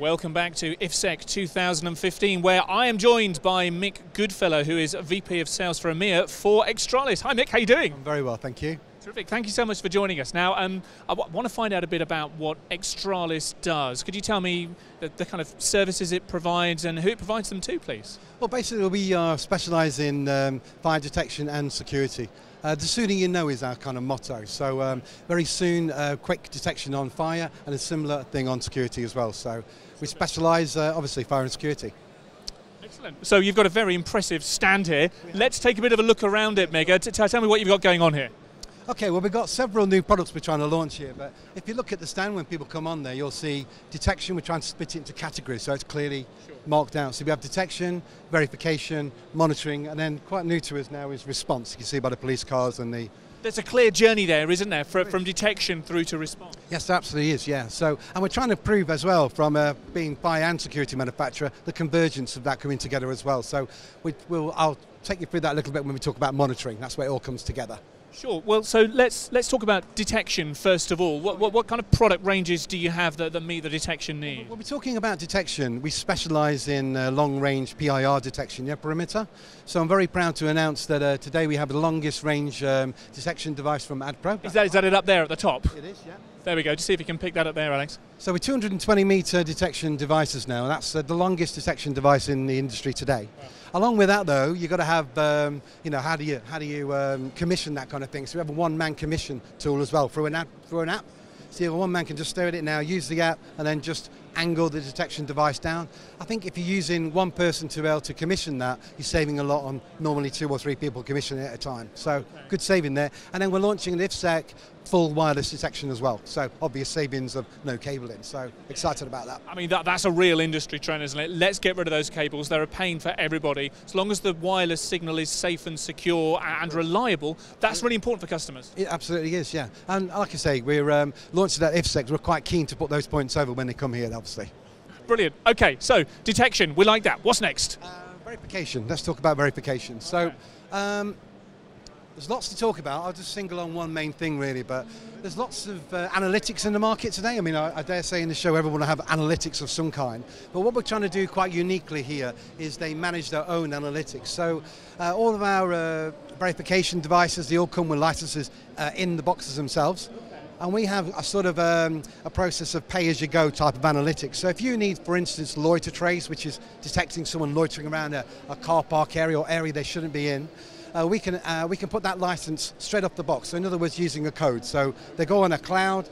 Welcome back to IFSEC 2015, where I am joined by Mick Goodfellow, who is VP of Sales for EMEA for Xtralis. Hi Mick, how are you doing? I'm very well, thank you. Terrific, thank you so much for joining us. Now, I want to find out a bit about what Xtralis does. Could you tell me the kind of services it provides and who it provides them to, please? Well, basically we specialise in fire detection and security. The sooner you know is our kind of motto. So very soon, quick detection on fire and a similar thing on security as well. So we specialise, obviously, fire and security. Excellent. So you've got a very impressive stand here. Let's take a bit of a look around it, Mick. Tell me what you've got going on here. Okay, well we've got several new products we're trying to launch here, but if you look at the stand when people come on there, you'll see detection. We're trying to split it into categories so it's clearly marked out. So we have detection, verification, monitoring, and then quite new to us now is response. You can see by the police cars and the... There's a clear journey there, isn't there, from detection through to response? Yes, there absolutely is, yeah. So, and we're trying to prove as well, from being fire and security manufacturer, the convergence of that coming together as well. So I'll take you through that a little bit when we talk about monitoring. That's where it all comes together. Sure. Well, so let's talk about detection first of all. What kind of product ranges do you have that meet the detection need? Well, we're talking about detection. We specialise in long-range PIR detection, perimeter. So I'm very proud to announce that today we have the longest range detection device from AdPro. Is that it up there at the top? It is, yeah. There we go. Just see if you can pick that up there, Alex. So we're 220 metre detection devices now. That's the longest detection device in the industry today. Wow. Along with that, though, you've got to have, how do you commission that kind of thing? So we have a one-man commission tool as well through an app. So one man can just stare at it now, use the app, and then just angle the detection device down. I think if you're using one person to be able to commission that, you're saving a lot on normally 2 or 3 people commissioning it at a time. So good saving there. And then we're launching an IFSEC full wireless detection as well. So obvious savings of no cabling. So excited about that. I mean, that's a real industry trend, isn't it? Let's get rid of those cables. They're a pain for everybody. As long as the wireless signal is safe and secure and reliable, that's really important for customers. It absolutely is, yeah. And like I say, we're launching that IFSEC. We're quite keen to put those points over when they come here, obviously. Brilliant. Okay, so detection, we like that. What's next? Verification. Let's talk about verification. So there's lots to talk about. I'll just single on one main thing really, but there's lots of analytics in the market today. I mean, I dare say in the show everyone will have analytics of some kind, but what we're trying to do quite uniquely here is they manage their own analytics. So all of our verification devices, they all come with licenses in the boxes themselves. And we have a sort of a process of pay-as-you-go type of analytics. So if you need, for instance, loiter trace, which is detecting someone loitering around a car park area or area they shouldn't be in, we can put that license straight off the box. So in other words, using a code. So they go on a cloud,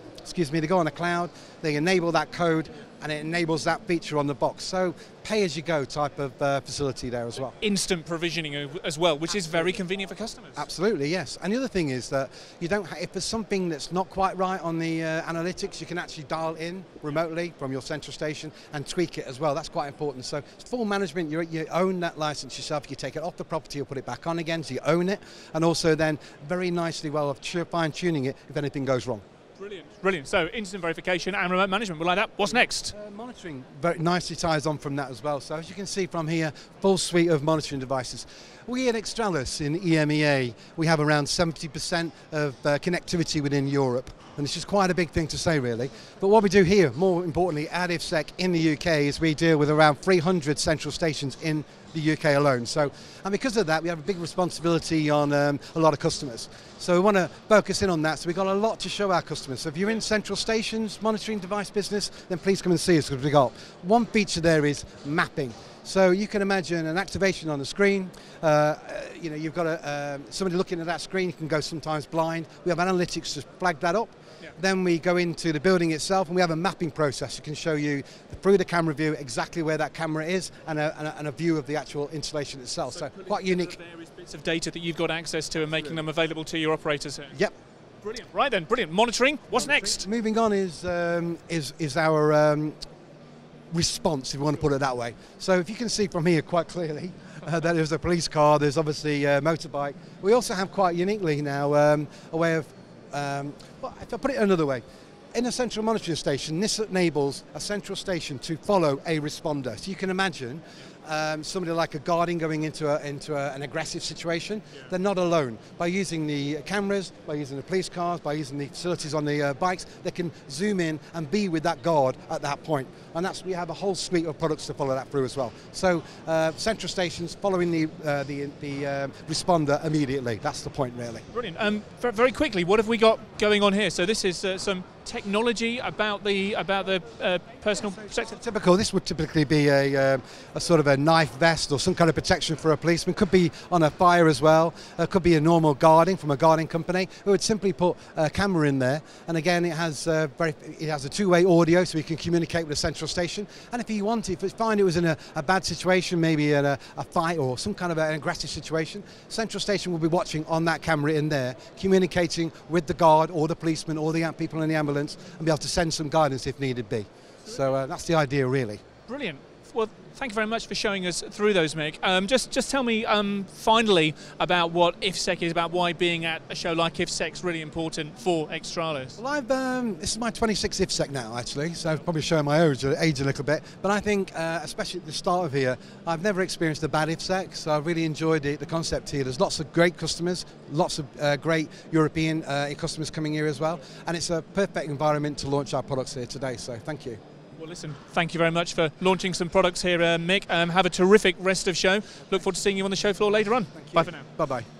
they enable that code, and it enables that feature on the box. So pay-as-you-go type of facility there as well. Instant provisioning as well, which is very convenient for customers. Absolutely, yes. And the other thing is that if there's something that's not quite right on the analytics, you can actually dial in remotely from your central station and tweak it as well. That's quite important. So it's full management. You own that license yourself. You take it off the property, you put it back on again, so you own it. And also then very nicely of fine-tuning it if anything goes wrong. Brilliant, brilliant. So instant verification and remote management, we like that. What's next? Monitoring very nicely ties on from that as well. So as you can see from here, full suite of monitoring devices. We at Xtralis in EMEA, we have around 70% of connectivity within Europe. And this is quite a big thing to say really. But what we do here, more importantly, at IFSEC in the UK, is we deal with around 300 central stations in the UK alone. So, and because of that, we have a big responsibility on a lot of customers. So we want to focus in on that. So we've got a lot to show our customers. So if you're in central stations, monitoring device business, then please come and see us because we've got one feature there is mapping. So you can imagine an activation on the screen. You've got somebody looking at that screen can go sometimes blind. We have analytics to flag that up. Yeah. Then we go into the building itself and we have a mapping process. It can show you through the camera view exactly where that camera is and a view of the actual installation itself. So quite unique. Various bits of data that you've got access to and making them available to your operators here. Yep. Brilliant. Right then, brilliant. Monitoring. What's next? Moving on is our response, if you want to put it that way. So if you can see from here quite clearly that there's a police car, there's obviously a motorbike. We also have quite uniquely now a way of, well, if I put it another way, in a central monitoring station, this enables a central station to follow a responder. So you can imagine somebody like a guardian going into an aggressive situation, they're not alone. By using the cameras, by using the police cars, by using the facilities on the bikes, they can zoom in and be with that guard at that point. And we have a whole suite of products to follow that through as well. So central stations following the responder immediately. That's the point, really. Brilliant. Very quickly, what have we got going on here? So this is some technology about the personal sector. Typical. This would typically be a sort of a knife vest or some kind of protection for a policeman. Could be on a fire as well. Could be a normal guarding from a guarding company who would simply put a camera in there. And again, it has a two-way audio, so you can communicate with a central station. And if you find it was in a bad situation, maybe in a fight or some kind of an aggressive situation, central station will be watching on that camera in there, communicating with the guard or the policeman or the people in the ambulance, and be able to send some guidance if needed be. So that's the idea, really. Brilliant. Well, thank you very much for showing us through those, Mick. Just tell me finally about what IFSEC is, about why being at a show like IFSEC is really important for Xtralis. Well, this is my 26th IFSEC now, actually, so I'm probably showing my age a little bit. But I think, especially at the start of here, I've never experienced a bad IFSEC, so I really enjoyed the concept here. There's lots of great customers, lots of great European customers coming here as well, and it's a perfect environment to launch our products here today, so thank you. Well, listen, thank you very much for launching some products here, Mick. Have a terrific rest of show. Look forward to seeing you on the show floor later on. Thank you. Bye for now. Bye-bye.